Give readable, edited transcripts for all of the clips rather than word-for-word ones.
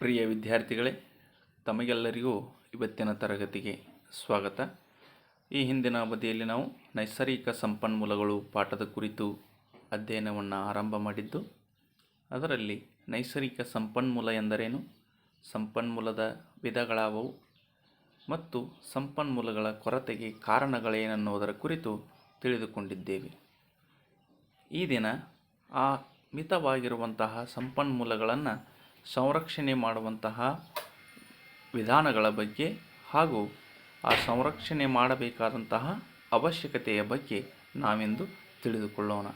ಪ್ರಿಯ ವಿದ್ಯಾರ್ಥಿಗಳೇ, ತಮಗೆಲ್ಲರಿಗೂ ಇವತ್ತಿನ ತರಗತಿಗೆ ಸ್ವಾಗತ. ಈ ಹಿಂದಿನ ಅವಧಿಯಲ್ಲಿ ನಾವು ನೈಸರ್ಗಿಕ ಸಂಪನ್ಮೂಲಗಳು ಪಾಠದ ಕುರಿತು ಅಧ್ಯಯನವನ್ನು ಆರಂಭ ಮಾಡಿದ್ದು, ಅದರಲ್ಲಿ ನೈಸರ್ಗಿಕ ಸಂಪನ್ಮೂಲ ಎಂದರೇನು, ಸಂಪನ್ಮೂಲದ ವಿಧಗಳಾವುವು ಮತ್ತು ಸಂಪನ್ಮೂಲಗಳ ಕೊರತೆಗೆ ಕಾರಣಗಳೇನೆನ್ನುವುದರ ಕುರಿತು ತಿಳಿದುಕೊಂಡಿದ್ದೇವೆ. ಈ ದಿನ ಆ ಮಿತವಾಗಿರುವಂತಹ ಸಂಪನ್ಮೂಲಗಳನ್ನು ಸಂರಕ್ಷಣೆ ಮಾಡುವಂತಹ ವಿಧಾನಗಳ ಬಗ್ಗೆ ಹಾಗೂ ಆ ಸಂರಕ್ಷಣೆ ಮಾಡಬೇಕಾದಂತಹ ಅವಶ್ಯಕತೆಯ ಬಗ್ಗೆ ನಾವಿಂದು ತಿಳಿದುಕೊಳ್ಳೋಣ.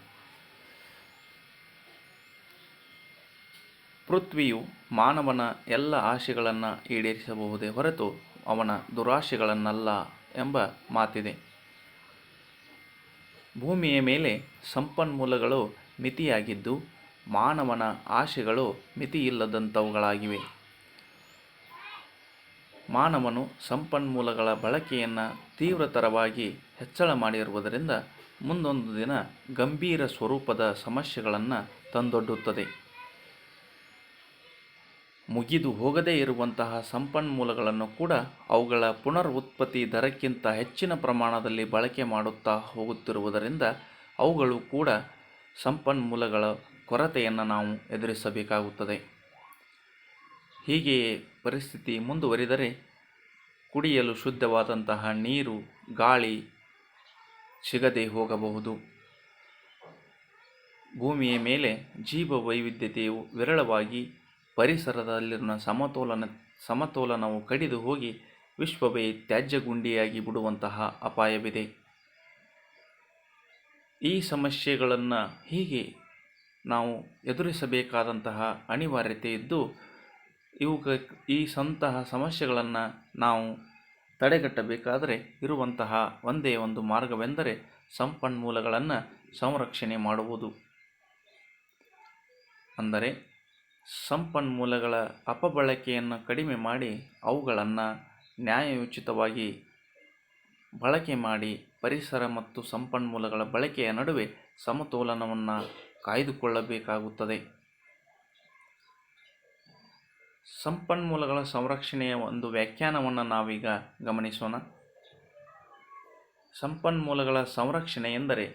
ಪೃಥ್ವಿಯು ಮಾನವನ ಎಲ್ಲ ಆಶೆಗಳನ್ನು ಈಡೇರಿಸಬಹುದೇ ಹೊರತು ಅವನ ದುರಾಶೆಗಳನ್ನಲ್ಲ ಎಂಬ ಮಾತಿದೆ. ಭೂಮಿಯ ಮೇಲೆ ಸಂಪನ್ಮೂಲಗಳು ಮಿತಿಯಾಗಿದ್ದು, ಮಾನವನ ಆಶೆಗಳು ಮಿತಿಯಿಲ್ಲದಂಥವುಗಳಾಗಿವೆ. ಮಾನವನು ಸಂಪನ್ಮೂಲಗಳ ಬಳಕೆಯನ್ನು ತೀವ್ರತರವಾಗಿ ಹೆಚ್ಚಳ ಮಾಡಿರುವುದರಿಂದ ಮುಂದೊಂದು ದಿನ ಗಂಭೀರ ಸ್ವರೂಪದ ಸಮಸ್ಯೆಗಳನ್ನು ತಂದೊಡ್ಡುತ್ತದೆ. ಮುಗಿದು ಹೋಗದೇ ಇರುವಂತಹ ಸಂಪನ್ಮೂಲಗಳನ್ನು ಕೂಡ ಅವುಗಳ ಪುನರುತ್ಪತ್ತಿ ದರಕ್ಕಿಂತ ಹೆಚ್ಚಿನ ಪ್ರಮಾಣದಲ್ಲಿ ಬಳಕೆ ಮಾಡುತ್ತಾ ಹೋಗುತ್ತಿರುವುದರಿಂದ ಅವುಗಳು ಕೂಡ ಸಂಪನ್ಮೂಲಗಳ ಕೊರತೆಯನ್ನು ನಾವು ಎದುರಿಸಬೇಕಾಗುತ್ತದೆ. ಹೀಗೆಯೇ ಪರಿಸ್ಥಿತಿ ಮುಂದುವರಿದರೆ ಕುಡಿಯಲು ಶುದ್ಧವಾದಂತಹ ನೀರು, ಗಾಳಿ ಸಿಗದೆ ಹೋಗಬಹುದು. ಭೂಮಿಯ ಮೇಲೆ ಜೀವ ವೈವಿಧ್ಯತೆಯು ವಿರಳವಾಗಿ ಪರಿಸರದಲ್ಲಿನ ಸಮತೋಲನವು ಕಡಿದು ಹೋಗಿ ವಿಶ್ವವೇ ತ್ಯಾಜ್ಯಗುಂಡಿಯಾಗಿ ಬಿಡುವಂತಹ ಅಪಾಯವಿದೆ. ಈ ಸಮಸ್ಯೆಗಳನ್ನು ಹೀಗೆ ನಾವು ಎದುರಿಸಬೇಕಾದಂತಹ ಅನಿವಾರ್ಯತೆ ಇದ್ದು, ಈ ಸಮಸ್ಯೆಗಳನ್ನು ನಾವು ತಡೆಗಟ್ಟಬೇಕಾದರೆ ಇರುವಂತಹ ಒಂದೇ ಒಂದು ಮಾರ್ಗವೆಂದರೆ ಸಂಪನ್ಮೂಲಗಳನ್ನು ಸಂರಕ್ಷಣೆ ಮಾಡುವುದು. ಅಂದರೆ ಸಂಪನ್ಮೂಲಗಳ ಅಪಬಳಕೆಯನ್ನು ಕಡಿಮೆ ಮಾಡಿ ಅವುಗಳನ್ನು ನ್ಯಾಯಯುಚಿತವಾಗಿ ಬಳಕೆ ಮಾಡಿ ಪರಿಸರ ಮತ್ತು ಸಂಪನ್ಮೂಲಗಳ ಬಳಕೆಯ ನಡುವೆ ಸಮತೋಲನವನ್ನು ಕಾಯ್ದುಕೊಳ್ಳಬೇಕಾಗುತ್ತದೆ. ಸಂಪನ್ಮೂಲಗಳ ಸಂರಕ್ಷಣೆಯ ಒಂದು ವ್ಯಾಖ್ಯಾನವನ್ನು ನಾವೀಗ ಗಮನಿಸೋಣ. ಸಂಪನ್ಮೂಲಗಳ ಸಂರಕ್ಷಣೆ ಎಂದರೆ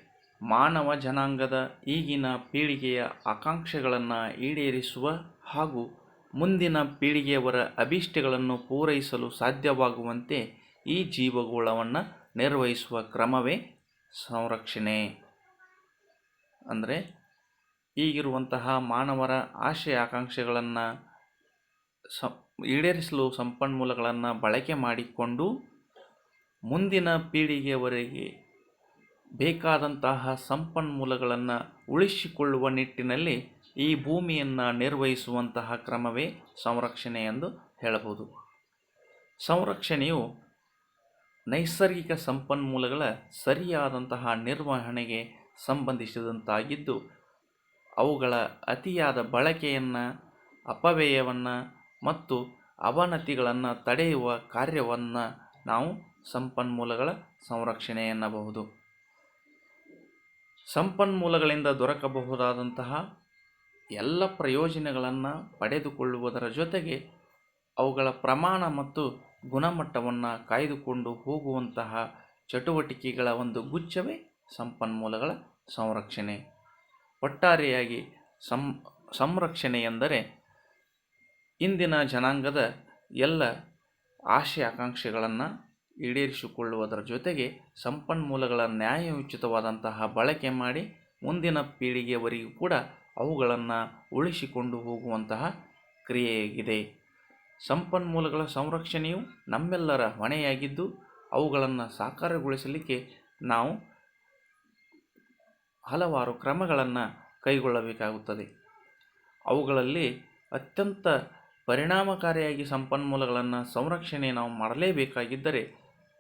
ಮಾನವ ಜನಾಂಗದ ಈಗಿನ ಪೀಳಿಗೆಯ ಆಕಾಂಕ್ಷೆಗಳನ್ನು ಈಡೇರಿಸುವ ಹಾಗೂ ಮುಂದಿನ ಪೀಳಿಗೆಯವರ ಅಭಿಷ್ಟಗಳನ್ನು ಪೂರೈಸಲು ಸಾಧ್ಯವಾಗುವಂತೆ ಈ ಜೀವಗೋಳವನ್ನು ನಿರ್ವಹಿಸುವ ಕ್ರಮವೇ ಸಂರಕ್ಷಣೆ. ಅಂದರೆ ಈಗಿರುವಂತಹ ಮಾನವರ ಆಶಯ ಆಕಾಂಕ್ಷೆಗಳನ್ನು ಈಡೇರಿಸಲು ಸಂಪನ್ಮೂಲಗಳನ್ನು ಬಳಕೆ ಮಾಡಿಕೊಂಡು ಮುಂದಿನ ಪೀಳಿಗೆಯವರೆಗೆ ಬೇಕಾದಂತಹ ಸಂಪನ್ಮೂಲಗಳನ್ನು ಉಳಿಸಿಕೊಳ್ಳುವ ನಿಟ್ಟಿನಲ್ಲಿ ಈ ಭೂಮಿಯನ್ನು ನಿರ್ವಹಿಸುವಂತಹ ಕ್ರಮವೇ ಸಂರಕ್ಷಣೆ ಎಂದು ಹೇಳಬಹುದು. ಸಂರಕ್ಷಣೆಯು ನೈಸರ್ಗಿಕ ಸಂಪನ್ಮೂಲಗಳ ಸರಿಯಾದಂತಹ ನಿರ್ವಹಣೆಗೆ ಸಂಬಂಧಿಸಿದಂತಾಗಿದ್ದು, ಅವುಗಳ ಅತಿಯಾದ ಬಳಕೆಯನ್ನು, ಅಪವ್ಯಯವನ್ನು ಮತ್ತು ಅವನತಿಗಳನ್ನು ತಡೆಯುವ ಕಾರ್ಯವನ್ನು ನಾವು ಸಂಪನ್ಮೂಲಗಳ ಸಂರಕ್ಷಣೆ ಎನ್ನಬಹುದು. ಸಂಪನ್ಮೂಲಗಳಿಂದ ದೊರಕಬಹುದಾದಂತಹ ಎಲ್ಲ ಪ್ರಯೋಜನಗಳನ್ನು ಪಡೆದುಕೊಳ್ಳುವುದರ ಜೊತೆಗೆ ಅವುಗಳ ಪ್ರಮಾಣ ಮತ್ತು ಗುಣಮಟ್ಟವನ್ನು ಕಾಯ್ದುಕೊಂಡು ಹೋಗುವಂತಹ ಚಟುವಟಿಕೆಗಳ ಒಂದು ಗುಚ್ಛವೇ ಸಂಪನ್ಮೂಲಗಳ ಸಂರಕ್ಷಣೆ. ಒಟ್ಟಾರೆಯಾಗಿ ಸಂರಕ್ಷಣೆ ಎಂದರೆ ಇಂದಿನ ಜನಾಂಗದ ಎಲ್ಲ ಆಶೆ ಆಕಾಂಕ್ಷೆಗಳನ್ನು ಈಡೇರಿಸಿಕೊಳ್ಳುವುದರ ಜೊತೆಗೆ ಸಂಪನ್ಮೂಲಗಳ ನ್ಯಾಯಯುಚಿತವಾದಂತಹ ಬಳಕೆ ಮಾಡಿ ಮುಂದಿನ ಪೀಳಿಗೆಯವರೆಗೂ ಕೂಡ ಅವುಗಳನ್ನು ಉಳಿಸಿಕೊಂಡು ಹೋಗುವಂತಹ ಕ್ರಿಯೆಯಾಗಿದೆ. ಸಂಪನ್ಮೂಲಗಳ ಸಂರಕ್ಷಣೆಯು ನಮ್ಮೆಲ್ಲರ ಹೊಣೆಯಾಗಿದ್ದು, ಅವುಗಳನ್ನು ಸಾಕಾರಗೊಳಿಸಲಿಕ್ಕೆ ನಾವು ಹಲವಾರು ಕ್ರಮಗಳನ್ನು ಕೈಗೊಳ್ಳಬೇಕಾಗುತ್ತದೆ. ಅವುಗಳಲ್ಲಿ ಅತ್ಯಂತ ಪರಿಣಾಮಕಾರಿಯಾಗಿ ಸಂಪನ್ಮೂಲಗಳನ್ನು ಸಂರಕ್ಷಣೆ ನಾವು ಮಾಡಲೇಬೇಕಾಗಿದ್ದರೆ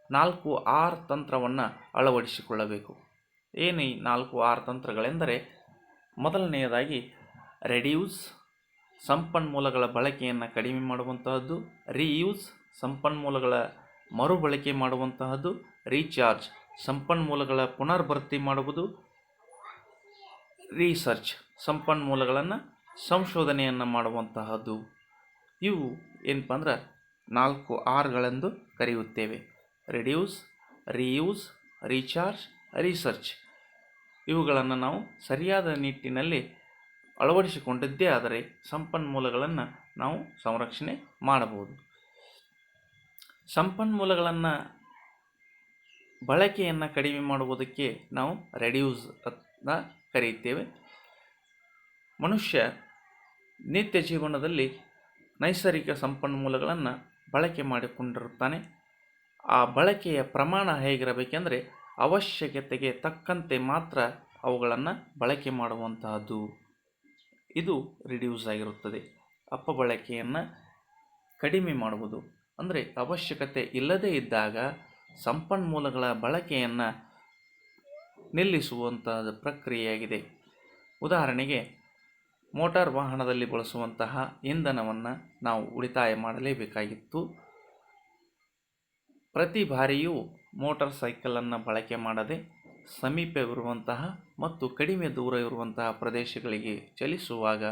4R ತಂತ್ರವನ್ನು ಅಳವಡಿಸಿಕೊಳ್ಳಬೇಕು. ಏನು ಈ 4R ತಂತ್ರಗಳೆಂದರೆ, ಮೊದಲನೆಯದಾಗಿ ರೆಡ್ಯೂಸ್, ಸಂಪನ್ಮೂಲಗಳ ಬಳಕೆಯನ್ನು ಕಡಿಮೆ ಮಾಡುವಂತಹದ್ದು; ರೀಯೂಸ್, ಸಂಪನ್ಮೂಲಗಳ ಮರುಬಳಕೆ ಮಾಡುವಂತಹದ್ದು; ರೀಚಾರ್ಜ್, ಸಂಪನ್ಮೂಲಗಳ ಪುನರ್ಭರ್ತಿ ಮಾಡುವುದು; ರಿಸರ್ಚ್, ಸಂಪನ್ಮೂಲಗಳನ್ನು ಸಂಶೋಧನೆಯನ್ನು ಮಾಡುವಂತಹದ್ದು. ಇವು ಏನಪ್ಪ ಅಂದ್ರೆ 4 ಆರ್ಗಳೆಂದು ಕರೆಯುತ್ತೇವೆ. Reduce, reuse, recharge, research. ಇವುಗಳನ್ನು ನಾವು ಸರಿಯಾದ ನಿಟ್ಟಿನಲ್ಲಿ ಅಳವಡಿಸಿಕೊಂಡಿದ್ದೇ ಆದರೆ ಸಂಪನ್ಮೂಲಗಳನ್ನು ನಾವು ಸಂರಕ್ಷಣೆ ಮಾಡಬಹುದು. ಸಂಪನ್ಮೂಲಗಳನ್ನು ಬಳಕೆಯನ್ನು ಕಡಿಮೆ ಮಾಡುವುದಕ್ಕೆ ನಾವು ರೆಡ್ಯೂಸ್ ಅಂತ ಕರೆಯುತ್ತೇವೆ. ಮನುಷ್ಯ ನಿತ್ಯ ಜೀವನದಲ್ಲಿ ನೈಸರ್ಗಿಕ ಸಂಪನ್ಮೂಲಗಳನ್ನು ಬಳಕೆ ಮಾಡಿಕೊಂಡಿರುತ್ತಾನೆ. ಆ ಬಳಕೆಯ ಪ್ರಮಾಣ ಹೇಗಿರಬೇಕೆಂದರೆ ಅವಶ್ಯಕತೆಗೆ ತಕ್ಕಂತೆ ಮಾತ್ರ ಅವುಗಳನ್ನು ಬಳಕೆ ಮಾಡುವಂತಹದ್ದು. ಇದು ರಿಡ್ಯೂಸ್ ಆಗಿರುತ್ತದೆ. ಅಪಬಳಕೆಯನ್ನು ಕಡಿಮೆ ಮಾಡುವುದು ಅಂದರೆ ಅವಶ್ಯಕತೆ ಇಲ್ಲದೇ ಇದ್ದಾಗ ಸಂಪನ್ಮೂಲಗಳ ಬಳಕೆಯನ್ನು ನಿಲ್ಲಿಸುವಂತಹ ಪ್ರಕ್ರಿಯೆಯಾಗಿದೆ. ಉದಾಹರಣೆಗೆ ಮೋಟಾರ್ ವಾಹನದಲ್ಲಿ ಬಳಸುವಂತಹ ಇಂಧನವನ್ನು ನಾವು ಉಳಿತಾಯ ಮಾಡಲೇಬೇಕಾಗಿತ್ತು. ಪ್ರತಿ ಬಾರಿಯೂ ಮೋಟಾರ್ ಸೈಕಲನ್ನು ಬಳಕೆ ಮಾಡದೆ ಸಮೀಪವಿರುವಂತಹ ಮತ್ತು ಕಡಿಮೆ ದೂರ ಇರುವಂತಹ ಪ್ರದೇಶಗಳಿಗೆ ಚಲಿಸುವಾಗ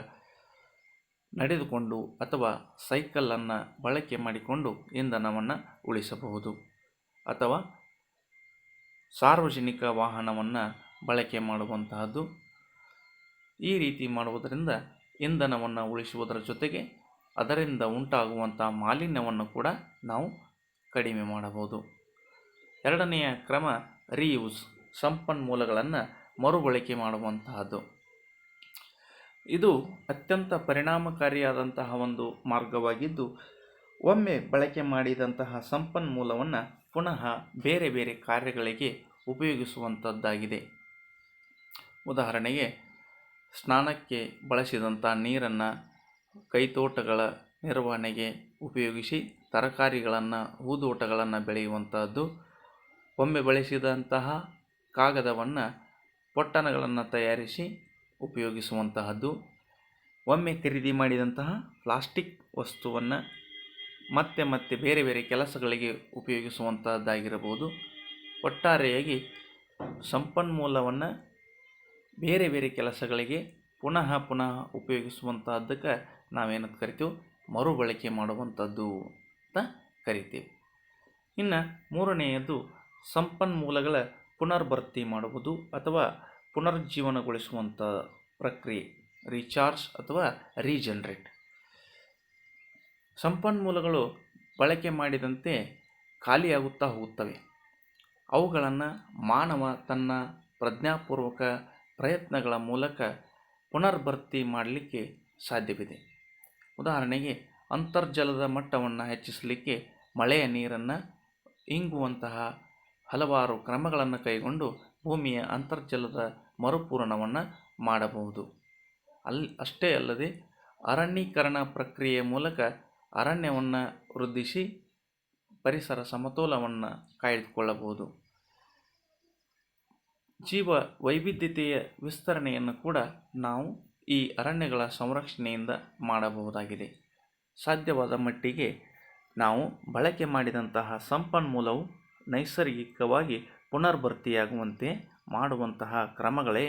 ನಡೆದುಕೊಂಡು ಅಥವಾ ಸೈಕಲನ್ನು ಬಳಕೆ ಮಾಡಿಕೊಂಡು ಇಂಧನವನ್ನು ಉಳಿಸಬಹುದು. ಅಥವಾ ಸಾರ್ವಜನಿಕ ವಾಹನವನ್ನು ಬಳಕೆ ಮಾಡುವಂತಹದ್ದು. ಈ ರೀತಿ ಮಾಡುವುದರಿಂದ ಇಂಧನವನ್ನು ಉಳಿಸುವುದರ ಜೊತೆಗೆ ಅದರಿಂದ ಉಂಟಾಗುವಂಥ ಮಾಲಿನ್ಯವನ್ನು ಕೂಡ ನಾವು ಕಡಿಮೆ ಮಾಡಬಹುದು. ಎರಡನೆಯ ಕ್ರಮ ರೀಯೂಸ್, ಸಂಪನ್ಮೂಲಗಳನ್ನು ಮರುಬಳಕೆ ಮಾಡುವಂತಹದ್ದು. ಇದು ಅತ್ಯಂತ ಪರಿಣಾಮಕಾರಿಯಾದಂತಹ ಒಂದು ಮಾರ್ಗವಾಗಿದ್ದು, ಒಮ್ಮೆ ಬಳಕೆ ಮಾಡಿದಂತಹ ಸಂಪನ್ಮೂಲವನ್ನು ಪುನಃ ಬೇರೆ ಬೇರೆ ಕಾರ್ಯಗಳಿಗೆ ಉಪಯೋಗಿಸುವಂಥದ್ದಾಗಿದೆ. ಉದಾಹರಣೆಗೆ ಸ್ನಾನಕ್ಕೆ ಬಳಸಿದಂಥ ನೀರನ್ನು ಕೈತೋಟಗಳ ನಿರ್ವಹಣೆಗೆ ಉಪಯೋಗಿಸಿ ತರಕಾರಿಗಳನ್ನು, ಹೂದೋಟಗಳನ್ನು ಬೆಳೆಯುವಂಥದ್ದು. ಒಮ್ಮೆ ಬಳಸಿದಂತಹ ಕಾಗದವನ್ನು ಪೊಟ್ಟಣಗಳನ್ನು ತಯಾರಿಸಿ ಉಪಯೋಗಿಸುವಂತಹದ್ದು. ಒಮ್ಮೆ ಖರೀದಿ ಮಾಡಿದಂತಹ ಪ್ಲಾಸ್ಟಿಕ್ ವಸ್ತುವನ್ನು ಮತ್ತೆ ಮತ್ತೆ ಬೇರೆ ಬೇರೆ ಕೆಲಸಗಳಿಗೆ ಉಪಯೋಗಿಸುವಂಥದ್ದಾಗಿರಬಹುದು. ಒಟ್ಟಾರೆಯಾಗಿ ಸಂಪನ್ಮೂಲವನ್ನು ಬೇರೆ ಬೇರೆ ಕೆಲಸಗಳಿಗೆ ಪುನಃ ಉಪಯೋಗಿಸುವಂಥದ್ದಕ್ಕೆ ನಾವೇನಂತ ಕರಿತೀವಿ, ಮರುಬಳಕೆ ಮಾಡುವಂಥದ್ದು ಅಂತ ಕರಿತೀವಿ. ಇನ್ನು ಮೂರನೆಯದು ಸಂಪನ್ಮೂಲಗಳ ಪುನರ್ಭರ್ತಿ ಮಾಡುವುದು ಅಥವಾ ಪುನರ್ಜೀವನಗೊಳಿಸುವಂಥ ಪ್ರಕ್ರಿಯೆ, ರೀಚಾರ್ಜ್ ಅಥವಾ ರೀಜನರೇಟ್. ಸಂಪನ್ಮೂಲಗಳು ಬಳಕೆ ಮಾಡಿದಂತೆ ಖಾಲಿಯಾಗುತ್ತಾ ಹೋಗುತ್ತವೆ. ಅವುಗಳನ್ನು ಮಾನವ ತನ್ನ ಪ್ರಜ್ಞಾಪೂರ್ವಕ ಪ್ರಯತ್ನಗಳ ಮೂಲಕ ಪುನರ್ಭರ್ತಿ ಮಾಡಲಿಕ್ಕೆ ಸಾಧ್ಯವಿದೆ. ಉದಾಹರಣೆಗೆ ಅಂತರ್ಜಲದ ಮಟ್ಟವನ್ನು ಹೆಚ್ಚಿಸಲಿಕ್ಕೆ ಮಳೆಯ ನೀರನ್ನು ಇಂಗುವಂತಹ ಹಲವಾರು ಕ್ರಮಗಳನ್ನು ಕೈಗೊಂಡು ಭೂಮಿಯ ಅಂತರ್ಜಲದ ಮರುಪೂರಣವನ್ನು ಮಾಡಬಹುದು. ಅಷ್ಟೇ ಅಲ್ಲದೆ ಅರಣ್ಯೀಕರಣ ಪ್ರಕ್ರಿಯೆಯ ಮೂಲಕ ಅರಣ್ಯವನ್ನು ವೃದ್ಧಿಸಿ ಪರಿಸರ ಸಮತೋಲನವನ್ನು ಕಾಯ್ದುಕೊಳ್ಳಬಹುದು. ಜೀವ ವೈವಿಧ್ಯತೆಯ ವಿಸ್ತರಣೆಯನ್ನು ಕೂಡ ನಾವು ಈ ಅರಣ್ಯಗಳ ಸಂರಕ್ಷಣೆಯಿಂದ ಮಾಡಬಹುದಾಗಿದೆ. ಸಾಧ್ಯವಾದ ಮಟ್ಟಿಗೆ ನಾವು ಬಳಕೆ ಮಾಡಿದಂತಹ ಸಂಪನ್ಮೂಲವು ನೈಸರ್ಗಿಕವಾಗಿ ಪುನರ್ಭರ್ತಿಯಾಗುವಂತೆ ಮಾಡುವಂತಹ ಕ್ರಮಗಳೇ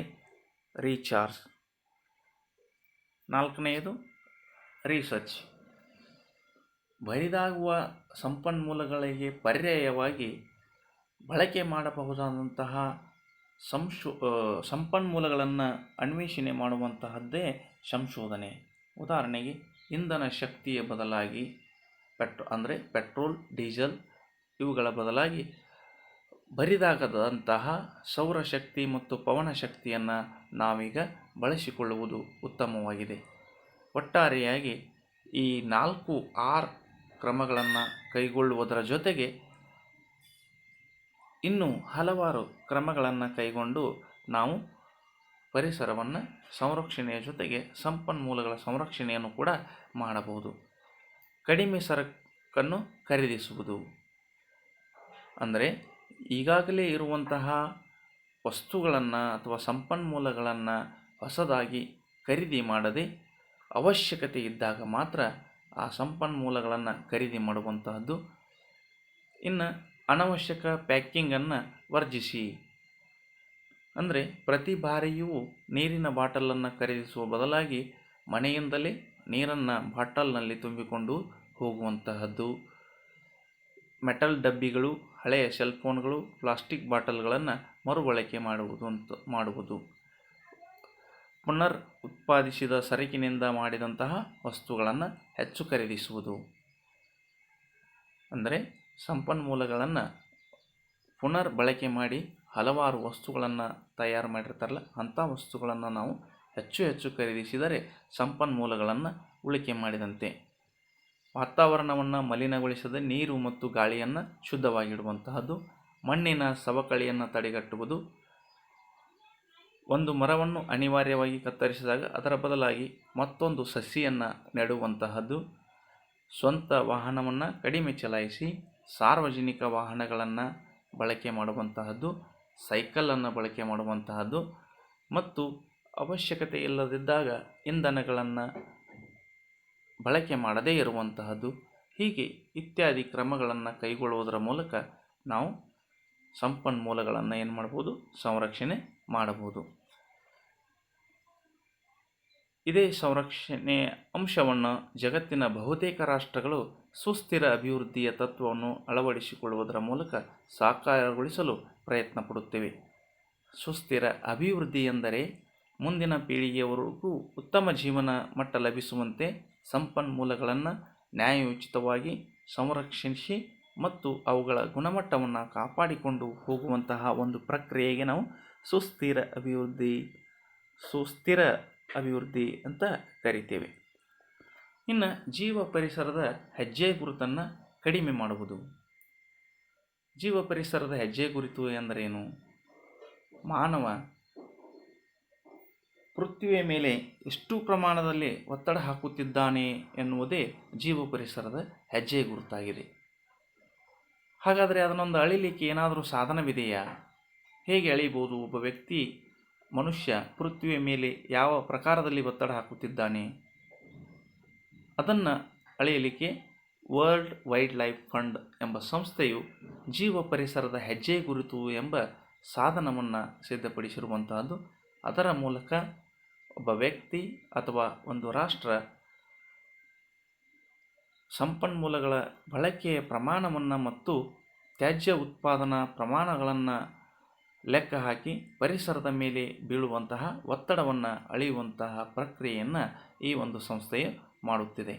ರೀಚಾರ್ಜ್. ನಾಲ್ಕನೆಯದು ರಿಸರ್ಚ್. ಬರಿದಾಗುವ ಸಂಪನ್ಮೂಲಗಳಿಗೆ ಪರ್ಯಾಯವಾಗಿ ಬಳಕೆ ಮಾಡಬಹುದಾದಂತಹ ಸಂಪನ್ಮೂಲಗಳನ್ನು ಅನ್ವೇಷಣೆ ಮಾಡುವಂತಹದ್ದೇ ಸಂಶೋಧನೆ. ಉದಾಹರಣೆಗೆ ಇಂಧನ ಶಕ್ತಿಯ ಬದಲಾಗಿ ಪೆಟ್ರೋಲ್, ಡೀಸೆಲ್ ಇವುಗಳ ಬದಲಾಗಿ ಬರಿದಾಗದಂತಹ ಸೌರಶಕ್ತಿ ಮತ್ತು ಪವನ ಶಕ್ತಿಯನ್ನು ನಾವೀಗ ಬಳಸಿಕೊಳ್ಳುವುದು ಉತ್ತಮವಾಗಿದೆ. ಒಟ್ಟಾರೆಯಾಗಿ ಈ 4 R ಕ್ರಮಗಳನ್ನು ಕೈಗೊಳ್ಳುವುದರ ಜೊತೆಗೆ ಇನ್ನೂ ಹಲವಾರು ಕ್ರಮಗಳನ್ನು ಕೈಗೊಂಡು ನಾವು ಪರಿಸರವನ್ನು ಸಂರಕ್ಷಣೆಯ ಜೊತೆಗೆ ಸಂಪನ್ಮೂಲಗಳ ಸಂರಕ್ಷಣೆಯನ್ನು ಕೂಡ ಮಾಡಬಹುದು. ಕಡಿಮೆ ಸರಕನ್ನು ಖರೀದಿಸುವುದು ಅಂದರೆ ಈಗಾಗಲೇ ಇರುವಂತಹ ವಸ್ತುಗಳನ್ನು ಅಥವಾ ಸಂಪನ್ಮೂಲಗಳನ್ನು ಹೊಸದಾಗಿ ಖರೀದಿ ಮಾಡದೆ ಅವಶ್ಯಕತೆ ಇದ್ದಾಗ ಮಾತ್ರ ಆ ಸಂಪನ್ಮೂಲಗಳನ್ನು ಖರೀದಿ ಮಾಡುವಂತಹದ್ದು. ಇನ್ನು ಅನವಶ್ಯಕ ಪ್ಯಾಕಿಂಗನ್ನು ವರ್ಜಿಸಿ. ಅಂದರೆ ಪ್ರತಿ ಬಾರಿಯೂ ನೀರಿನ ಬಾಟಲನ್ನು ಖರೀದಿಸುವ ಬದಲಾಗಿ ಮನೆಯಿಂದಲೇ ನೀರನ್ನು ಬಾಟಲ್ನಲ್ಲಿ ತುಂಬಿಕೊಂಡು ಹೋಗುವಂತಹದ್ದು. ಮೆಟಲ್ ಡಬ್ಬಿಗಳು, ಹಳೆಯ ಸೆಲ್ಫೋನ್ಗಳು, ಪ್ಲಾಸ್ಟಿಕ್ ಬಾಟಲ್ಗಳನ್ನು ಮರುಬಳಕೆ ಮಾಡುವುದು. ಪುನರ್ ಉತ್ಪಾದಿಸಿದ ಸರಕಿನಿಂದ ಮಾಡಿದಂತಹ ವಸ್ತುಗಳನ್ನು ಹೆಚ್ಚು ಖರೀದಿಸುವುದು. ಅಂದರೆ ಸಂಪನ್ಮೂಲಗಳನ್ನು ಪುನರ್ ಬಳಕೆ ಮಾಡಿ ಹಲವಾರು ವಸ್ತುಗಳನ್ನು ತಯಾರು ಮಾಡಿರ್ತಾರಲ್ಲ, ಅಂಥ ವಸ್ತುಗಳನ್ನು ನಾವು ಹೆಚ್ಚು ಹೆಚ್ಚು ಖರೀದಿಸಿದರೆ ಸಂಪನ್ಮೂಲಗಳನ್ನು ಉಳಿಕೆ ಮಾಡಿದಂತೆ. ವಾತಾವರಣವನ್ನು ಮಲಿನಗೊಳಿಸದೆ ನೀರು ಮತ್ತು ಗಾಳಿಯನ್ನು ಶುದ್ಧವಾಗಿಡುವಂತಹದ್ದು. ಮಣ್ಣಿನ ಸವಕಳಿಯನ್ನು ತಡೆಗಟ್ಟುವುದು. ಒಂದು ಮರವನ್ನು ಅನಿವಾರ್ಯವಾಗಿ ಕತ್ತರಿಸಿದಾಗ ಅದರ ಬದಲಾಗಿ ಮತ್ತೊಂದು ಸಸಿಯನ್ನು ನೆಡುವಂತಹದ್ದು. ಸ್ವಂತ ವಾಹನವನ್ನು ಕಡಿಮೆ ಚಲಾಯಿಸಿ ಸಾರ್ವಜನಿಕ ವಾಹನಗಳನ್ನು ಬಳಕೆ ಮಾಡುವಂತಹದ್ದು, ಸೈಕಲನ್ನು ಬಳಕೆ ಮಾಡುವಂತಹದ್ದು ಮತ್ತು ಅವಶ್ಯಕತೆ ಇಲ್ಲದಿದ್ದಾಗ ಇಂಧನಗಳನ್ನು ಬಳಕೆ ಮಾಡದೇ ಇರುವಂತಹದ್ದು. ಹೀಗೆ ಇತ್ಯಾದಿ ಕ್ರಮಗಳನ್ನು ಕೈಗೊಳ್ಳುವುದರ ಮೂಲಕ ನಾವು ಸಂಪನ್ಮೂಲಗಳನ್ನು ಏನು ಮಾಡ್ಬೋದು, ಸಂರಕ್ಷಣೆ ಮಾಡಬಹುದು. ಇದೇ ಸಂರಕ್ಷಣೆಯ ಅಂಶವನ್ನು ಜಗತ್ತಿನ ಬಹುತೇಕ ರಾಷ್ಟ್ರಗಳು ಸುಸ್ಥಿರ ಅಭಿವೃದ್ಧಿಯ ತತ್ವವನ್ನು ಅಳವಡಿಸಿಕೊಳ್ಳುವುದರ ಮೂಲಕ ಸಾಕಾರಗೊಳಿಸಲು ಪ್ರಯತ್ನ ಪಡುತ್ತಿವೆ. ಸುಸ್ಥಿರ ಅಭಿವೃದ್ಧಿ ಎಂದರೆ ಮುಂದಿನ ಪೀಳಿಗೆಯವರೆಗೂ ಉತ್ತಮ ಜೀವನ ಮಟ್ಟ ಲಭಿಸುವಂತೆ ಸಂಪನ್ಮೂಲಗಳನ್ನು ನ್ಯಾಯಯುಚಿತವಾಗಿ ಸಂರಕ್ಷಿಸಿ ಮತ್ತು ಅವುಗಳ ಗುಣಮಟ್ಟವನ್ನು ಕಾಪಾಡಿಕೊಂಡು ಹೋಗುವಂತಹ ಒಂದು ಪ್ರಕ್ರಿಯೆಗೆ ನಾವು ಸುಸ್ಥಿರ ಅಭಿವೃದ್ಧಿ ಅಂತ ಕರಿತೇವೆ. ಇನ್ನು ಜೀವ ಪರಿಸರದ ಹೆಜ್ಜೆ ಗುರುತನ್ನು ಕಡಿಮೆ ಮಾಡುವುದು. ಜೀವ ಪರಿಸರದ ಹೆಜ್ಜೆ ಗುರುತು ಎಂದರೇನು? ಮಾನವ ಪೃಥ್ವಿಯ ಮೇಲೆ ಎಷ್ಟು ಪ್ರಮಾಣದಲ್ಲಿ ಒತ್ತಡ ಹಾಕುತ್ತಿದ್ದಾನೆ ಎನ್ನುವುದೇ ಜೀವ ಪರಿಸರದ ಹೆಜ್ಜೆ ಗುರುತಾಗಿದೆ. ಹಾಗಾದರೆ ಅದನ್ನೊಂದು ಅಳಿಲಿಕ್ಕೆ ಏನಾದರೂ ಸಾಧನವಿದೆಯಾ? ಹೇಗೆ ಅಳಿಬೋದು? ಒಬ್ಬ ವ್ಯಕ್ತಿ, ಮನುಷ್ಯ ಪೃಥ್ವಿಯ ಮೇಲೆ ಯಾವ ಪ್ರಕಾರದಲ್ಲಿ ಒತ್ತಡ ಹಾಕುತ್ತಿದ್ದಾನೆ ಅದನ್ನು ಅಳೆಯಲಿಕ್ಕೆ ವರ್ಲ್ಡ್ ವೈಲ್ಡ್ ಲೈಫ್ ಫಂಡ್ ಎಂಬ ಸಂಸ್ಥೆಯು ಜೀವ ಪರಿಸರದ ಹೆಜ್ಜೆ ಗುರುತು ಎಂಬ ಸಾಧನವನ್ನು ಸಿದ್ಧಪಡಿಸಿರುವಂತಹದ್ದು. ಅದರ ಮೂಲಕ ಒಬ್ಬ ವ್ಯಕ್ತಿ ಅಥವಾ ಒಂದು ರಾಷ್ಟ್ರ ಸಂಪನ್ಮೂಲಗಳ ಬಳಕೆಯ ಪ್ರಮಾಣವನ್ನು ಮತ್ತು ತ್ಯಾಜ್ಯ ಉತ್ಪಾದನಾ ಪ್ರಮಾಣಗಳನ್ನು ಲೆಕ್ಕ ಹಾಕಿ ಪರಿಸರದ ಮೇಲೆ ಬೀಳುವಂತಹ ಒತ್ತಡವನ್ನು ಅಳೆಯುವಂತಹ ಪ್ರಕ್ರಿಯೆಯನ್ನು ಈ ಒಂದು ಸಂಸ್ಥೆಯು ಮಾಡುತ್ತಿದೆ.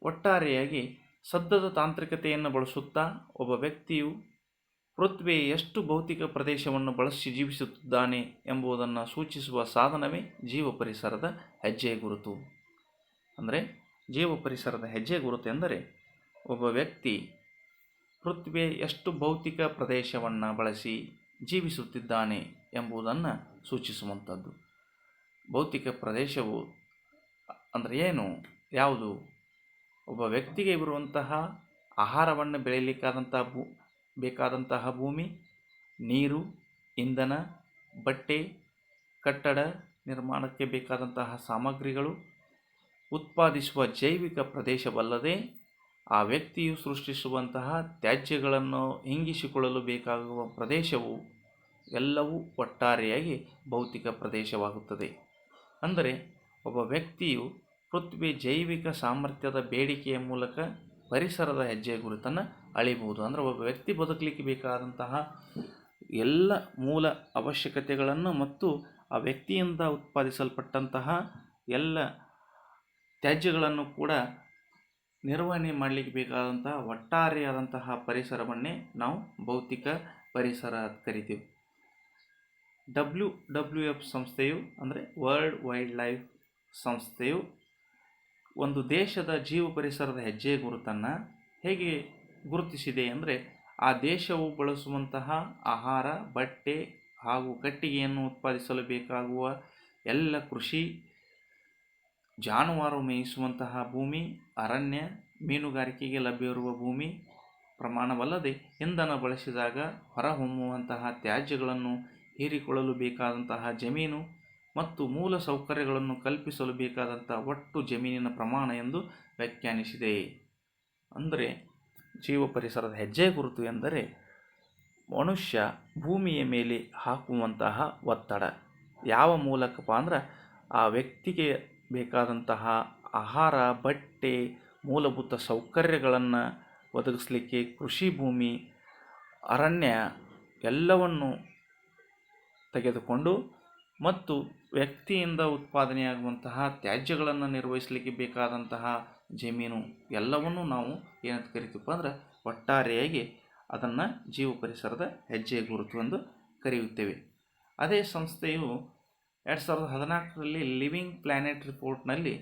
ಒಟ್ಟಾರೆಯಾಗಿ ಸದ್ಯದ ತಾಂತ್ರಿಕತೆಯನ್ನು ಬಳಸುತ್ತಾ ಒಬ್ಬ ವ್ಯಕ್ತಿಯು ಪೃಥ್ವಿಯ ಎಷ್ಟು ಭೌತಿಕ ಪ್ರದೇಶವನ್ನು ಬಳಸಿ ಜೀವಿಸುತ್ತಿದ್ದಾನೆ ಎಂಬುದನ್ನು ಸೂಚಿಸುವ ಸಾಧನವೇ ಜೀವ ಪರಿಸರದ ಹೆಜ್ಜೆ ಗುರುತು. ಅಂದರೆ ಜೀವ ಪರಿಸರದ ಹೆಜ್ಜೆ ಗುರುತು ಎಂದರೆ ಒಬ್ಬ ವ್ಯಕ್ತಿ ಪೃಥ್ವಿಯ ಎಷ್ಟು ಭೌತಿಕ ಪ್ರದೇಶವನ್ನು ಬಳಸಿ ಜೀವಿಸುತ್ತಿದ್ದಾನೆ ಎಂಬುದನ್ನು ಸೂಚಿಸುವಂಥದ್ದು. ಭೌತಿಕ ಪ್ರದೇಶವು ಅಂದರೆ ಏನು, ಯಾವುದು? ಒಬ್ಬ ವ್ಯಕ್ತಿಗೆ ಇರುವಂತಹ ಆಹಾರವನ್ನು ಬೇಕಾದಂತಹ ಭೂಮಿ, ನೀರು, ಇಂಧನ, ಬಟ್ಟೆ, ಕಟ್ಟಡ ನಿರ್ಮಾಣಕ್ಕೆ ಬೇಕಾದಂತಹ ಸಾಮಗ್ರಿಗಳು, ಉತ್ಪಾದಿಸುವ ಜೈವಿಕ ಪ್ರದೇಶವಲ್ಲದೆ ಆ ವ್ಯಕ್ತಿಯು ಸೃಷ್ಟಿಸುವಂತಹ ತ್ಯಾಜ್ಯಗಳನ್ನು ಹಿಂಗಿಸಿಕೊಳ್ಳಲು ಬೇಕಾಗುವ ಪ್ರದೇಶವು ಎಲ್ಲವೂ ಒಟ್ಟಾರೆಯಾಗಿ ಭೌತಿಕ ಪ್ರದೇಶವಾಗುತ್ತದೆ. ಅಂದರೆ ಒಬ್ಬ ವ್ಯಕ್ತಿಯು ಪೃಥ್ವಿ ಜೈವಿಕ ಸಾಮರ್ಥ್ಯದ ಬೇಡಿಕೆಯ ಮೂಲಕ ಪರಿಸರದ ಹೆಜ್ಜೆ ಗುರುತನ್ನು ಅಳಿಬಹುದು. ಅಂದರೆ ಒಬ್ಬ ವ್ಯಕ್ತಿ ಬದುಕಲಿಕ್ಕೆ ಬೇಕಾದಂತಹ ಎಲ್ಲ ಮೂಲ ಅವಶ್ಯಕತೆಗಳನ್ನು ಮತ್ತು ಆ ವ್ಯಕ್ತಿಯಿಂದ ಉತ್ಪಾದಿಸಲ್ಪಟ್ಟಂತಹ ಎಲ್ಲ ತ್ಯಾಜ್ಯಗಳನ್ನು ಕೂಡ ನಿರ್ವಹಣೆ ಮಾಡಲಿಕ್ಕೆ ಬೇಕಾದಂತಹ ಒಟ್ಟಾರೆಯಾದಂತಹ ಪರಿಸರವನ್ನೇ ನಾವು ಭೌತಿಕ ಪರಿಸರ ಅಂತ ಕರಿತೀವಿ. WWF ಸಂಸ್ಥೆಯು ಅಂದರೆ ವರ್ಲ್ಡ್ ವೈಲ್ಡ್ ಲೈಫ್ ಸಂಸ್ಥೆಯು ಒಂದು ದೇಶದ ಜೀವ ಪರಿಸರದ ಹೆಜ್ಜೆ ಗುರುತನ್ನು ಹೇಗೆ ಗುರುತಿಸಿದೆ ಅಂದರೆ, ಆ ದೇಶವು ಬಳಸುವಂತಹ ಆಹಾರ, ಬಟ್ಟೆ ಹಾಗೂ ಕಟ್ಟಿಗೆಯನ್ನು ಉತ್ಪಾದಿಸಲು ಬೇಕಾಗುವ ಎಲ್ಲ ಕೃಷಿ, ಜಾನುವಾರು ಮೇಯಿಸುವಂತಹ ಭೂಮಿ, ಅರಣ್ಯ, ಮೀನುಗಾರಿಕೆಗೆ ಲಭ್ಯವಿರುವ ಭೂಮಿ ಪ್ರಮಾಣವಲ್ಲದೆ ಇಂಧನ ಬಳಸಿದಾಗ ಹೊರಹೊಮ್ಮುವಂತಹ ತ್ಯಾಜ್ಯಗಳನ್ನು ಹೀರಿಕೊಳ್ಳಲು ಬೇಕಾದಂತಹ ಜಮೀನು ಮತ್ತು ಮೂಲ ಸೌಕರ್ಯಗಳನ್ನು ಕಲ್ಪಿಸಲು ಬೇಕಾದಂಥ ಒಟ್ಟು ಜಮೀನಿನ ಪ್ರಮಾಣ ಎಂದು ವ್ಯಾಖ್ಯಾನಿಸಿದೆ. ಅಂದರೆ ಜೀವ ಪರಿಸರದ ಹೆಜ್ಜೆ ಗುರುತು ಎಂದರೆ ಮನುಷ್ಯ ಭೂಮಿಯ ಮೇಲೆ ಹಾಕುವಂತಹ ಒತ್ತಡ, ಯಾವ ಮೂಲಕಪ್ಪ ಅಂದ್ರೆ ಆ ವ್ಯಕ್ತಿಗೆ ಬೇಕಾದಂತಹ ಆಹಾರ, ಬಟ್ಟೆ, ಮೂಲಭೂತ ಸೌಕರ್ಯಗಳನ್ನು ಒದಗಿಸಲಿಕ್ಕೆ ಕೃಷಿ ಭೂಮಿ, ಅರಣ್ಯ ಎಲ್ಲವನ್ನು ತೆಗೆದುಕೊಂಡು ಮತ್ತು ವ್ಯಕ್ತಿಯಿಂದ ಉತ್ಪಾದನೆಯಾಗುವಂತಹ ತ್ಯಾಜ್ಯಗಳನ್ನು ನಿರ್ವಹಿಸಲಿಕ್ಕೆ ಬೇಕಾದಂತಹ ಜಮೀನು ಎಲ್ಲವನ್ನೂ ನಾವು ಏನಂತ ಕರಿತೀವಪ್ಪ ಅಂದ್ರೆ ಒಟ್ಟಾರೆಯಾಗಿ ಅದನ್ನು ಜೀವ ಪರಿಸರದ ಹೆಜ್ಜೆ ಗುರುತು ಎಂದು ಕರೆಯುತ್ತೇವೆ. ಅದೇ ಸಂಸ್ಥೆಯು 2014ರಲ್ಲಿ ಲಿವಿಂಗ್ ಪ್ಲ್ಯಾನೆಟ್ ರಿಪೋರ್ಟ್ನಲ್ಲಿ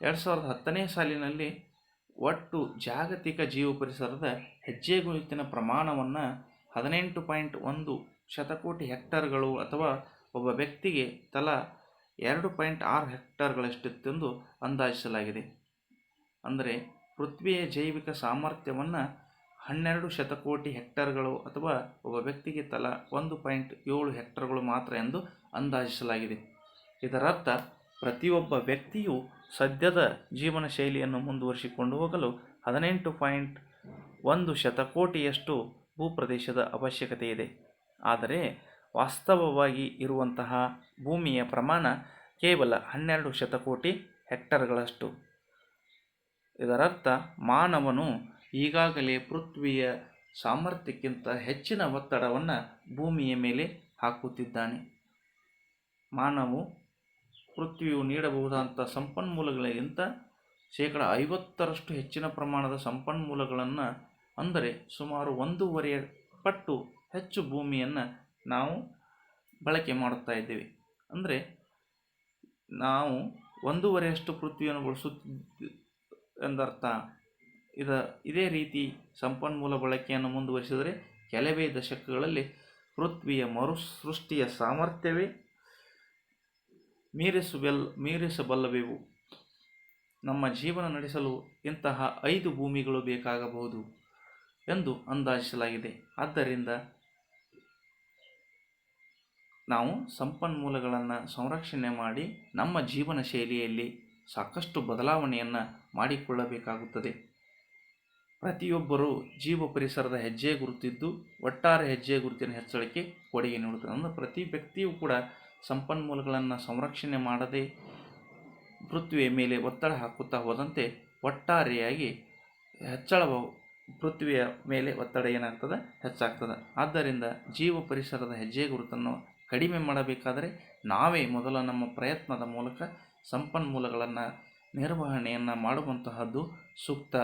2010ನೇ ಸಾಲಿನಲ್ಲಿ ಒಟ್ಟು ಜಾಗತಿಕ ಜೀವ ಪರಿಸರದ ಹೆಜ್ಜೆ ಗುರುತಿನ ಪ್ರಮಾಣವನ್ನು 18.1 ಶತಕೋಟಿ ಹೆಕ್ಟರ್ಗಳು ಅಥವಾ ಒಬ್ಬ ವ್ಯಕ್ತಿಗೆ ತಲಾ 2.6 ಹೆಕ್ಟರ್ಗಳಷ್ಟಿತ್ತೆಂದು ಅಂದಾಜಿಸಲಾಗಿದೆ. ಅಂದರೆ ಪೃಥ್ವಿಯ ಜೈವಿಕ ಸಾಮರ್ಥ್ಯವನ್ನು 12 ಶತಕೋಟಿ ಹೆಕ್ಟರ್ಗಳು ಅಥವಾ ಒಬ್ಬ ವ್ಯಕ್ತಿಗೆ ತಲಾ 1.7 ಹೆಕ್ಟರ್ಗಳು ಮಾತ್ರ ಎಂದು ಅಂದಾಜಿಸಲಾಗಿದೆ. ಇದರರ್ಥ ಪ್ರತಿಯೊಬ್ಬ ವ್ಯಕ್ತಿಯು ಸದ್ಯದ ಜೀವನ ಶೈಲಿಯನ್ನು ಮುಂದುವರಿಸಿಕೊಂಡು ಹೋಗಲು 18.1 ಶತಕೋಟಿಯಷ್ಟು ಭೂಪ್ರದೇಶದ ಅವಶ್ಯಕತೆ ಇದೆ. ಆದರೆ ವಾಸ್ತವವಾಗಿ ಇರುವಂತಹ ಭೂಮಿಯ ಪ್ರಮಾಣ ಕೇವಲ 12 ಶತಕೋಟಿ ಹೆಕ್ಟರ್ಗಳಷ್ಟು. ಇದರರ್ಥ ಮಾನವನು ಈಗಾಗಲೇ ಪೃಥ್ವಿಯ ಸಾಮರ್ಥ್ಯಕ್ಕಿಂತ ಹೆಚ್ಚಿನ ಒತ್ತಡವನ್ನು ಭೂಮಿಯ ಮೇಲೆ ಹಾಕುತ್ತಿದ್ದಾನೆ. ಮಾನವು ಪೃಥ್ವಿಯು ನೀಡಬಹುದಾದಂಥ ಸಂಪನ್ಮೂಲಗಳಿಗಿಂತ 50% ಹೆಚ್ಚಿನ ಪ್ರಮಾಣದ ಸಂಪನ್ಮೂಲಗಳನ್ನು, ಅಂದರೆ ಸುಮಾರು 1.5 ಪಟ್ಟು ಹೆಚ್ಚು ಭೂಮಿಯನ್ನು ನಾವು ಬಳಕೆ ಮಾಡುತ್ತಾ ಇದ್ದೇವೆ. ಅಂದರೆ ನಾವು 1.5 ಪೃಥ್ವಿಯನ್ನು ಬಳಸುತ್ತಿದ್ದ ಎಂದರ್ಥ. ಇದೇ ರೀತಿ ಸಂಪನ್ಮೂಲ ಬಳಕೆಯನ್ನು ಮುಂದುವರಿಸಿದರೆ ಕೆಲವೇ ದಶಕಗಳಲ್ಲಿ ಪೃಥ್ವಿಯ ಮರುಸೃಷ್ಟಿಯ ಸಾಮರ್ಥ್ಯವೇ ಮೀರಿಸಬಲ್ಲವೆವು. ನಮ್ಮ ಜೀವನ ನಡೆಸಲು ಇಂತಹ 5 ಭೂಮಿಗಳು ಬೇಕಾಗಬಹುದು ಎಂದು ಅಂದಾಜಿಸಲಾಗಿದೆ. ಆದ್ದರಿಂದ ನಾವು ಸಂಪನ್ಮೂಲಗಳನ್ನು ಸಂರಕ್ಷಣೆ ಮಾಡಿ ನಮ್ಮ ಜೀವನ ಶೈಲಿಯಲ್ಲಿ ಸಾಕಷ್ಟು ಬದಲಾವಣೆಯನ್ನು ಮಾಡಿಕೊಳ್ಳಬೇಕಾಗುತ್ತದೆ. ಪ್ರತಿಯೊಬ್ಬರೂ ಜೀವ ಪರಿಸರದ ಹೆಜ್ಜೆ ಗುರುತಿದ್ದು ಒಟ್ಟಾರೆ ಹೆಜ್ಜೆ ಗುರುತಿನ ಹೆಚ್ಚಳಕ್ಕೆ ಕೊಡುಗೆ ನೀಡುತ್ತದೆ. ಅಂದರೆ ಪ್ರತಿ ವ್ಯಕ್ತಿಯೂ ಕೂಡ ಸಂಪನ್ಮೂಲಗಳನ್ನು ಸಂರಕ್ಷಣೆ ಮಾಡದೆ ಪೃಥ್ವಿಯ ಮೇಲೆ ಒತ್ತಡ ಹಾಕುತ್ತಾ ಹೋದಂತೆ ಒಟ್ಟಾರೆಯಾಗಿ ಪೃಥ್ವಿಯ ಮೇಲೆ ಒತ್ತಡ ಏನಾಗ್ತದೆ, ಹೆಚ್ಚಾಗ್ತದೆ. ಆದ್ದರಿಂದ ಜೀವ ಪರಿಸರದ ಹೆಜ್ಜೆ ಗುರುತನ್ನು ಕಡಿಮೆ ಮಾಡಬೇಕಾದರೆ ನಾವೇ ಮೊದಲ ನಮ್ಮ ಪ್ರಯತ್ನದ ಮೂಲಕ ಸಂಪನ್ಮೂಲಗಳನ್ನು ನಿರ್ವಹಣೆಯನ್ನು ಮಾಡುವಂತಹದ್ದು ಸೂಕ್ತ.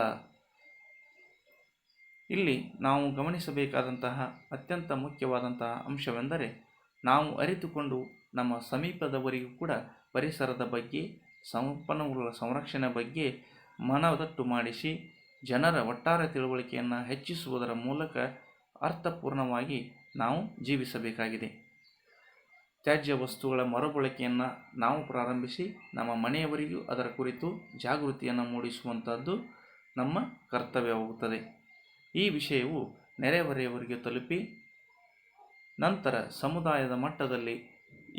ಇಲ್ಲಿ ನಾವು ಗಮನಿಸಬೇಕಾದಂತಹ ಅತ್ಯಂತ ಮುಖ್ಯವಾದಂತಹ ಅಂಶವೆಂದರೆ ನಾವು ಅರಿತುಕೊಂಡು ನಮ್ಮ ಸಮೀಪದವರಿಗೂ ಕೂಡ ಪರಿಸರದ ಬಗ್ಗೆ, ಸಂಪನ್ಮೂಲಗಳ ಸಂರಕ್ಷಣೆ ಬಗ್ಗೆ ಮನದಟ್ಟು ಮಾಡಿಸಿ ಜನರ ಒಟ್ಟಾರೆ ತಿಳುವಳಿಕೆಯನ್ನು ಹೆಚ್ಚಿಸುವುದರ ಮೂಲಕ ಅರ್ಥಪೂರ್ಣವಾಗಿ ನಾವು ಜೀವಿಸಬೇಕಾಗಿದೆ. ತ್ಯಾಜ್ಯ ವಸ್ತುಗಳ ಮರುಬಳಕೆಯನ್ನು ನಾವು ಪ್ರಾರಂಭಿಸಿ ನಮ್ಮ ಮನೆಯವರಿಗೂ ಅದರ ಕುರಿತು ಜಾಗೃತಿಯನ್ನು ಮೂಡಿಸುವಂಥದ್ದು ನಮ್ಮ ಕರ್ತವ್ಯವಾಗುತ್ತದೆ. ಈ ವಿಷಯವು ನೆರೆಹೊರೆಯವರಿಗೆ ತಲುಪಿ ನಂತರ ಸಮುದಾಯದ ಮಟ್ಟದಲ್ಲಿ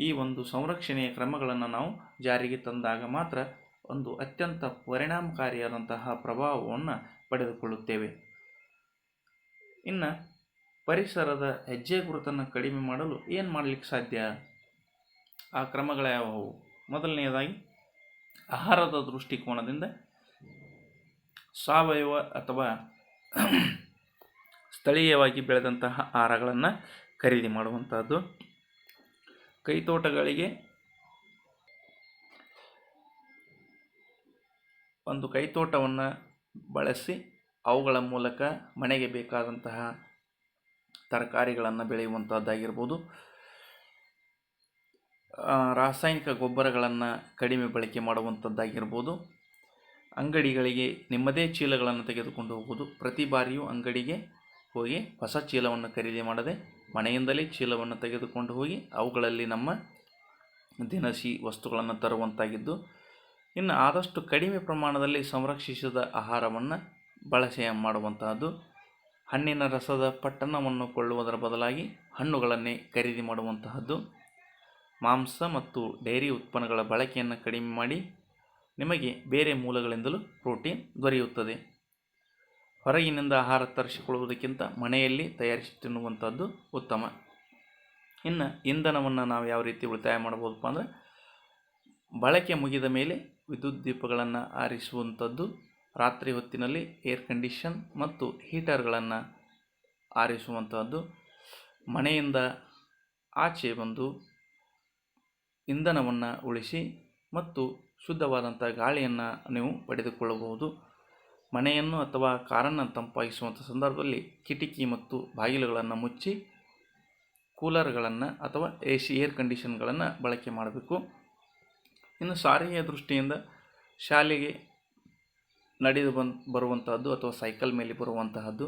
ಈ ಒಂದು ಸಂರಕ್ಷಣೆಯ ಕ್ರಮಗಳನ್ನು ನಾವು ಜಾರಿಗೆ ತಂದಾಗ ಮಾತ್ರ ಒಂದು ಅತ್ಯಂತ ಪರಿಣಾಮಕಾರಿಯಾದಂತಹ ಪ್ರಭಾವವನ್ನು ಪಡೆದುಕೊಳ್ಳುತ್ತೇವೆ. ಇನ್ನು ಪರಿಸರದ ಹೆಜ್ಜೆ ಗುರುತನ್ನು ಕಡಿಮೆ ಮಾಡಲು ಏನು ಮಾಡಲಿಕ್ಕೆ ಸಾಧ್ಯ? ಆ ಕ್ರಮಗಳು ಯಾವುವು? ಮೊದಲನೆಯದಾಗಿ ಆಹಾರದ ದೃಷ್ಟಿಕೋನದಿಂದ ಸಾವಯವ ಅಥವಾ ಸ್ಥಳೀಯವಾಗಿ ಬೆಳೆದಂತಹ ಆಹಾರಗಳನ್ನು ಖರೀದಿ ಮಾಡುವಂಥದ್ದು. ಕೈತೋಟಗಳಿಗೆ ಒಂದು ಕೈತೋಟವನ್ನು ಬಳಸಿ ಅವುಗಳ ಮೂಲಕ ಮನೆಗೆ ಬೇಕಾದಂತಹ ತರಕಾರಿಗಳನ್ನು ಬೆಳೆಯುವಂಥದ್ದಾಗಿರ್ಬೋದು. ರಾಸಾಯನಿಕ ಗೊಬ್ಬರಗಳನ್ನು ಕಡಿಮೆ ಬಳಕೆ ಮಾಡುವಂಥದ್ದಾಗಿರ್ಬೋದು. ಅಂಗಡಿಗಳಿಗೆ ನಿಮ್ಮದೇ ಚೀಲಗಳನ್ನು ತೆಗೆದುಕೊಂಡು ಹೋಗುವುದು. ಪ್ರತಿ ಬಾರಿಯೂ ಅಂಗಡಿಗೆ ಹೋಗಿ ಹೊಸ ಚೀಲವನ್ನು ಖರೀದಿ ಮಾಡದೆ ಮನೆಯಿಂದಲೇ ಚೀಲವನ್ನು ತೆಗೆದುಕೊಂಡು ಹೋಗಿ ಅವುಗಳಲ್ಲಿ ನಮ್ಮ ದಿನಸಿ ವಸ್ತುಗಳನ್ನು ತರುವಂತಾಗಿದ್ದು, ಇನ್ನು ಆದಷ್ಟು ಕಡಿಮೆ ಪ್ರಮಾಣದಲ್ಲಿ ಸಂರಕ್ಷಿಸಿದ ಆಹಾರವನ್ನು ಬಳಕೆ ಮಾಡುವಂತಹದ್ದು. ಹಣ್ಣಿನ ರಸದ ಪಟ್ಟಣವನ್ನು ಕೊಳ್ಳುವುದರ ಬದಲಾಗಿ ಹಣ್ಣುಗಳನ್ನೇ ಖರೀದಿ ಮಾಡುವಂತಹದ್ದು. ಮಾಂಸ ಮತ್ತು ಡೈರಿ ಉತ್ಪನ್ನಗಳ ಬಳಕೆಯನ್ನು ಕಡಿಮೆ ಮಾಡಿ ನಿಮಗೆ ಬೇರೆ ಮೂಲಗಳಿಂದಲೂ ಪ್ರೋಟೀನ್ ದೊರೆಯುತ್ತದೆ. ಹೊರಗಿನಿಂದ ಆಹಾರ ತರಿಸಿಕೊಳ್ಳುವುದಕ್ಕಿಂತ ಮನೆಯಲ್ಲಿ ತಯಾರಿಸಿ ತಿನ್ನುವಂಥದ್ದು ಉತ್ತಮ. ಇನ್ನು ಇಂಧನವನ್ನು ನಾವು ಯಾವ ರೀತಿ ಉಳಿತಾಯ ಮಾಡ್ಬೋದಪ್ಪ ಅಂದರೆ, ಬಳಕೆ ಮುಗಿದ ಮೇಲೆ ವಿದ್ಯುತ್ ದೀಪಗಳನ್ನು ಆರಿಸುವಂಥದ್ದು, ರಾತ್ರಿ ಹೊತ್ತಿನಲ್ಲಿ ಏರ್ ಕಂಡೀಷನ್ ಮತ್ತು ಹೀಟರ್ಗಳನ್ನು ಆರಿಸುವಂಥದ್ದು, ಮನೆಯಿಂದ ಆಚೆ ಬಂದು ಇಂಧನವನ್ನು ಉಳಿಸಿ ಮತ್ತು ಶುದ್ಧವಾದಂಥ ಗಾಳಿಯನ್ನು ನೀವು ಪಡೆದುಕೊಳ್ಳಬಹುದು. ಮನೆಯನ್ನು ಅಥವಾ ಕಾರನ್ನು ತಂಪಾಗಿಸುವಂಥ ಸಂದರ್ಭದಲ್ಲಿ ಕಿಟಕಿ ಮತ್ತು ಬಾಗಿಲುಗಳನ್ನು ಮುಚ್ಚಿ ಕೂಲರ್ಗಳನ್ನು ಅಥವಾ ಏರ್ ಕಂಡೀಷನ್ಗಳನ್ನು ಬಳಕೆ ಮಾಡಬೇಕು. ಇನ್ನು ಸಾರಿಗೆಯ ದೃಷ್ಟಿಯಿಂದ ಶಾಲೆಗೆ ನಡೆದು ಬರುವಂತಹದ್ದು ಅಥವಾ ಸೈಕಲ್ ಮೇಲೆ ಬರುವಂತಹದ್ದು,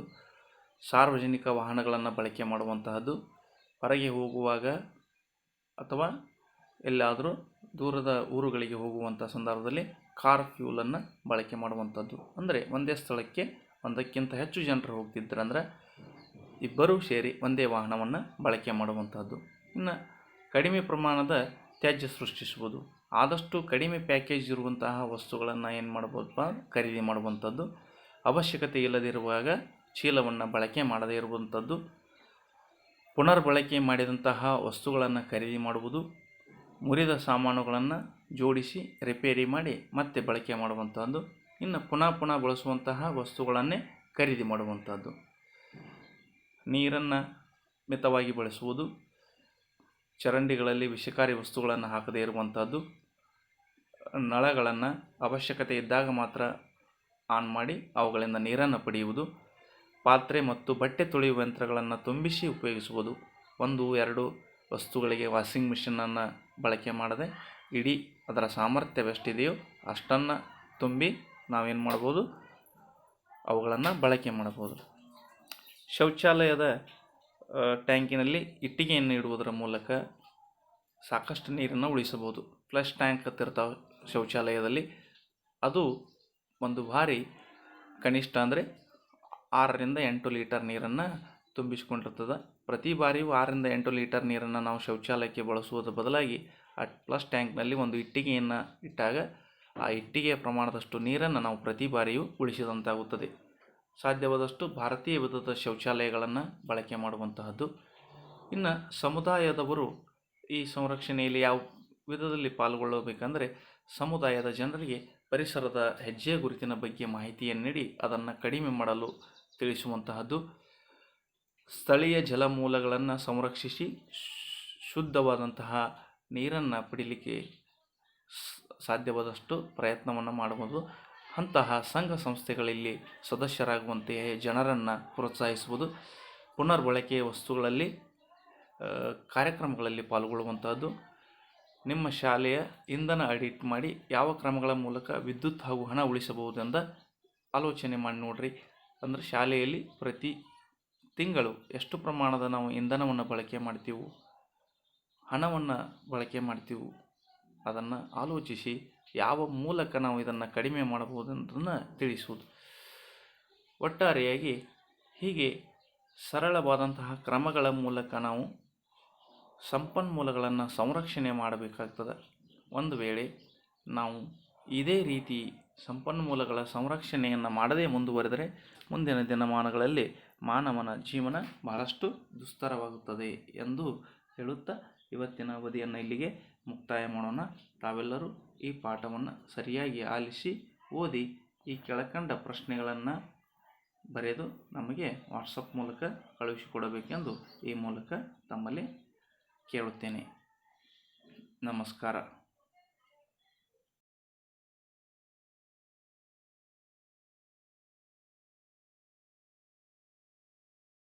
ಸಾರ್ವಜನಿಕ ವಾಹನಗಳನ್ನು ಬಳಕೆ ಮಾಡುವಂತಹದ್ದು, ಹೊರಗೆ ಹೋಗುವಾಗ ಅಥವಾ ಎಲ್ಲಾದರೂ ದೂರದ ಊರುಗಳಿಗೆ ಹೋಗುವಂಥ ಸಂದರ್ಭದಲ್ಲಿ ಕಾರ್ ಫ್ಯೂಲನ್ನು ಬಳಕೆ ಮಾಡುವಂಥದ್ದು. ಅಂದರೆ ಒಂದೇ ಸ್ಥಳಕ್ಕೆ ಒಂದಕ್ಕಿಂತ ಹೆಚ್ಚು ಜನರು ಹೋಗ್ತಿದ್ದರಂದ್ರೆ ಇಬ್ಬರೂ ಸೇರಿ ಒಂದೇ ವಾಹನವನ್ನು ಬಳಕೆ ಮಾಡುವಂಥದ್ದು. ಇನ್ನು ಕಡಿಮೆ ಪ್ರಮಾಣದ ತ್ಯಾಜ್ಯ ಸೃಷ್ಟಿಸುವುದು, ಆದಷ್ಟು ಕಡಿಮೆ ಪ್ಯಾಕೇಜ್ ಇರುವಂತಹ ವಸ್ತುಗಳನ್ನು ಏನು ಮಾಡ್ಬೋದಪ್ಪ, ಖರೀದಿ ಮಾಡುವಂಥದ್ದು. ಅವಶ್ಯಕತೆ ಇಲ್ಲದಿರುವಾಗ ಚೀಲವನ್ನು ಬಳಕೆ ಮಾಡದೇ ಇರುವಂಥದ್ದು, ಪುನರ್ಬಳಕೆ ಮಾಡಿದಂತಹ ವಸ್ತುಗಳನ್ನು ಖರೀದಿ ಮಾಡುವುದು, ಮುರಿದ ಸಾಮಾನುಗಳನ್ನು ಜೋಡಿಸಿ ರಿಪೇರಿ ಮಾಡಿ ಮತ್ತೆ ಬಳಕೆ ಮಾಡುವಂಥದ್ದು, ಇನ್ನು ಪುನಃ ಬಳಸುವಂತಹ ವಸ್ತುಗಳನ್ನೇ ಖರೀದಿ ಮಾಡುವಂಥದ್ದು. ನೀರನ್ನು ಮಿತವಾಗಿ ಬಳಸುವುದು, ಚರಂಡಿಗಳಲ್ಲಿ ವಿಷಕಾರಿ ವಸ್ತುಗಳನ್ನು ಹಾಕದೇ ಇರುವಂಥದ್ದು, ನಳಗಳನ್ನು ಅವಶ್ಯಕತೆ ಇದ್ದಾಗ ಮಾತ್ರ ಆನ್ ಮಾಡಿ ಅವುಗಳಿಂದ ನೀರನ್ನು ಪಡೆಯುವುದು, ಪಾತ್ರೆ ಮತ್ತು ಬಟ್ಟೆ ತೊಳೆಯುವ ಯಂತ್ರಗಳನ್ನು ತುಂಬಿಸಿ ಉಪಯೋಗಿಸುವುದು. 1-2 ವಸ್ತುಗಳಿಗೆ ವಾಷಿಂಗ್ ಮಿಷಿನನ್ನು ಬಳಕೆ ಮಾಡದೆ ಇಡೀ ಅದರ ಸಾಮರ್ಥ್ಯವೆಷ್ಟಿದೆಯೋ ಅಷ್ಟನ್ನು ತುಂಬಿ ನಾವೇನು ಮಾಡ್ಬೋದು, ಅವುಗಳನ್ನು ಬಳಕೆ ಮಾಡ್ಬೋದು. ಶೌಚಾಲಯದ ಟ್ಯಾಂಕಿನಲ್ಲಿ ಇಟ್ಟಿಗೆಯನ್ನು ಇಡುವುದರ ಮೂಲಕ ಸಾಕಷ್ಟು ನೀರನ್ನು ಉಳಿಸಬಹುದು. ಫ್ಲಶ್ ಟ್ಯಾಂಕ್ ಹತ್ತಿರ್ತಾವೆ ಶೌಚಾಲಯದಲ್ಲಿ, ಅದು ಒಂದು ಬಾರಿ ಕನಿಷ್ಠ ಅಂದರೆ 6-8 ಲೀಟರ್ ನೀರನ್ನು ತುಂಬಿಸಿಕೊಂಡಿರ್ತದೆ. ಪ್ರತಿ ಬಾರಿಯೂ 6-8 ಲೀಟರ್ ನೀರನ್ನು ನಾವು ಶೌಚಾಲಯಕ್ಕೆ ಬಳಸುವುದರ ಬದಲಾಗಿ ಆ ಫ್ಲಶ್ ಟ್ಯಾಂಕ್ನಲ್ಲಿ ಒಂದು ಇಟ್ಟಿಗೆಯನ್ನು ಇಟ್ಟಾಗ ಆ ಇಟ್ಟಿಗೆಯ ಪ್ರಮಾಣದಷ್ಟು ನೀರನ್ನು ನಾವು ಪ್ರತಿ ಬಾರಿಯೂ ಉಳಿಸಿದಂತಾಗುತ್ತದೆ. ಸಾಧ್ಯವಾದಷ್ಟು ಭಾರತೀಯ ವಿಧದ ಶೌಚಾಲಯಗಳನ್ನು ಬಳಕೆ ಮಾಡುವಂತಹದ್ದು. ಇನ್ನು ಸಮುದಾಯದವರು ಈ ಸಂರಕ್ಷಣೆಯಲ್ಲಿ ಯಾವ ವಿಧದಲ್ಲಿ ಪಾಲ್ಗೊಳ್ಳಬೇಕಂದರೆ, ಸಮುದಾಯದ ಜನರಿಗೆ ಪರಿಸರದ ಹೆಜ್ಜೆ ಗುರುತಿನ ಬಗ್ಗೆ ಮಾಹಿತಿಯನ್ನು ನೀಡಿ ಅದನ್ನು ಕಡಿಮೆ ಮಾಡಲು ತಿಳಿಸುವಂತಹದ್ದು, ಸ್ಥಳೀಯ ಜಲಮೂಲಗಳನ್ನು ಸಂರಕ್ಷಿಸಿ ಶುದ್ಧವಾದಂತಹ ನೀರನ್ನು ಪಡೀಲಿಕ್ಕೆ ಸಾಧ್ಯವಾದಷ್ಟು ಪ್ರಯತ್ನವನ್ನು ಮಾಡಬಹುದು. ಅಂತಹ ಸಂಘ ಸಂಸ್ಥೆಗಳಲ್ಲಿ ಸದಸ್ಯರಾಗುವಂತೆಯೇ ಜನರನ್ನು ಪ್ರೋತ್ಸಾಹಿಸುವುದು, ಪುನರ್ಬಳಕೆಯ ವಸ್ತುಗಳಲ್ಲಿ ಕಾರ್ಯಕ್ರಮಗಳಲ್ಲಿ ಪಾಲ್ಗೊಳ್ಳುವಂತಹದ್ದು, ನಿಮ್ಮ ಶಾಲೆಯ ಇಂಧನ ಆಡಿಟ್ ಮಾಡಿ ಯಾವ ಕ್ರಮಗಳ ಮೂಲಕ ವಿದ್ಯುತ್ ಹಾಗೂ ಹಣ ಉಳಿಸಬಹುದೆಂದ ಆಲೋಚನೆ ಮಾಡಿ ನೋಡ್ರಿ. ಅಂದರೆ ಶಾಲೆಯಲ್ಲಿ ಪ್ರತಿ ತಿಂಗಳು ಎಷ್ಟು ಪ್ರಮಾಣದ ನಾವು ಇಂಧನವನ್ನು ಬಳಕೆ ಮಾಡ್ತೀವಿ, ಹಣವನ್ನು ಬಳಕೆ ಮಾಡ್ತೀವಿ, ಅದನ್ನು ಆಲೋಚಿಸಿ ಯಾವ ಮೂಲಕ ನಾವು ಇದನ್ನು ಕಡಿಮೆ ಮಾಡಬಹುದೆಂದನ್ನು ತಿಳಿಸುವುದು. ಒಟ್ಟಾರೆಯಾಗಿ ಹೀಗೆ ಸರಳವಾದಂತಹ ಕ್ರಮಗಳ ಮೂಲಕ ನಾವು ಸಂಪನ್ಮೂಲಗಳನ್ನು ಸಂರಕ್ಷಣೆ ಮಾಡಬೇಕಾಗ್ತದೆ. ಒಂದು ವೇಳೆ ನಾವು ಇದೇ ರೀತಿ ಸಂಪನ್ಮೂಲಗಳ ಸಂರಕ್ಷಣೆಯನ್ನು ಮಾಡದೇ ಮುಂದುವರೆದರೆ ಮುಂದಿನ ದಿನಮಾನಗಳಲ್ಲಿ ಮಾನವನ ಜೀವನ ಬಹಳಷ್ಟು ದುಸ್ತರವಾಗುತ್ತದೆ ಎಂದು ಹೇಳುತ್ತಾ ಇವತ್ತಿನ ಅವಧಿಯನ್ನು ಇಲ್ಲಿಗೆ ಮುಕ್ತಾಯ ಮಾಡೋಣ. ತಾವೆಲ್ಲರೂ ಈ ಪಾಠವನ್ನು ಸರಿಯಾಗಿ ಆಲಿಸಿ ಓದಿ ಈ ಕೆಳಕಂಡ ಪ್ರಶ್ನೆಗಳನ್ನು ಬರೆದು ನಮಗೆ ವಾಟ್ಸಪ್ ಮೂಲಕ ಕಳುಹಿಸಿಕೊಡಬೇಕೆಂದು ಈ ಮೂಲಕ ತಮ್ಮಲ್ಲಿ ಕೇಳುತ್ತೇನೆ. ನಮಸ್ಕಾರ.